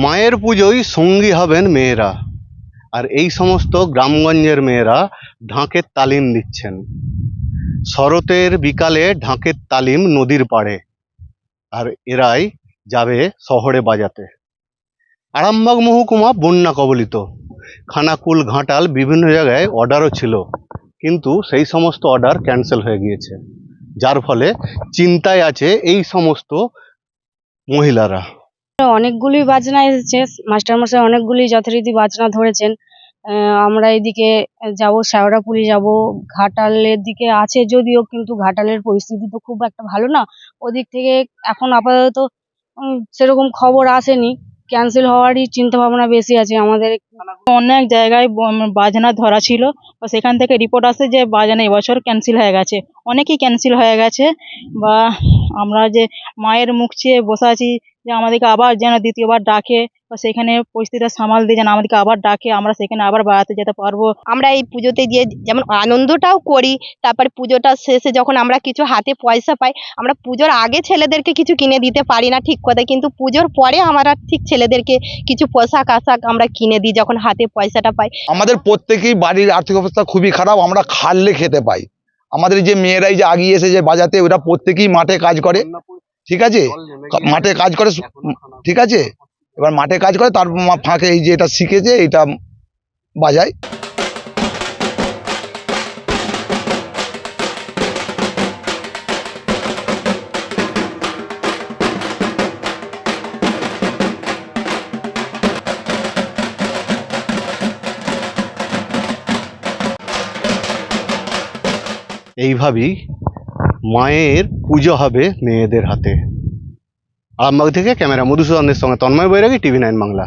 মায়ের পুজোয় সঙ্গী হবেন মেয়েরা, আর এই সমস্ত গ্রামগঞ্জের মেয়েরা ঢাকের তালিম দিচ্ছেন। শরতের বিকালে ঢাকের তালিম নদীর পাড়ে, আর এরাই যাবে শহরে বাজাতে। আরামবাগ মহকুমা বন্যা কবলিত, খানাকুল, ঘাটাল বিভিন্ন জায়গায় অর্ডারও ছিল, কিন্তু সেই সমস্ত অর্ডার ক্যান্সেল হয়ে গিয়েছে, যার ফলে চিন্তায় আছে এই সমস্ত মহিলারা। অনেকগুলি বাজনা এসেছে, মাস্টারমশাই অনেকগুলি যথারীতি বাজনা ধরেছেন। আমরা এদিকে যাব, শেওড়াফুলি যাব, ঘাটালের দিকে আছে যদিও, কিন্তু ঘাটালের পরিস্থিতি তো খুব একটা ভালো না। ওদিক থেকে এখন আপাতত সেরকম খবর আসেনি, ক্যান্সেল হওয়ারই চিন্তা ভাবনা বেশি আছে আমাদের। অনেক জায়গায় বাজনা ধরা ছিল, সেখান থেকে রিপোর্ট আসে যে বাজনা এবছর ক্যান্সেল হয়ে গেছে, অনেকই ক্যান্সেল হয়ে গেছে। বা আমরা যে মায়ের মুখ চেয়ে বসে আছি যে আমাদেরকে আবার যেন দ্বিতীয়বার ডাকে, বা সেখানে পরিস্থিতিটা সামাল দিয়ে যেন আমাদেরকে আবার ডাকে, আমরা সেখানে আবার বেড়াতে যেতে পারবো। আমরা এই পুজোতে গিয়ে যেমন আনন্দটাও করি, তারপর পুজোটা শেষে যখন আমরা কিছু হাতে পয়সা পাই, আমরা পুজোর আগে ছেলেদেরকে কিছু কিনে দিতে পারি না ঠিক কথা, কিন্তু পুজোর পরে আমরা ঠিক ছেলেদেরকে কিছু পোশাক আশাক আমরা কিনে দিই যখন হাতে পয়সাটা পাই। আমাদের প্রত্যেকেই বাড়ির আর্থিক অবস্থা খুবই খারাপ, আমরা খাললে খেতে পাই। আমাদের যে মেয়েরাই যে আগিয়ে এসে যে বাজাতে, ওরা প্রত্যেকেই মাঠে কাজ করে, ঠিক আছে, মাঠে কাজ করে, ঠিক আছে। এবার মাঠে কাজ করে, তার ফাঁকে এই যে এটা শিখেছে, এটা বাজায়। এইভাবেই মায়ের পুজো হবে মেয়েদের হাতে। আরামবাগ থেকে ক্যামেরা মধুসূদনের সঙ্গে তন্ময় বৈরাগী, টিভি9 বাংলা।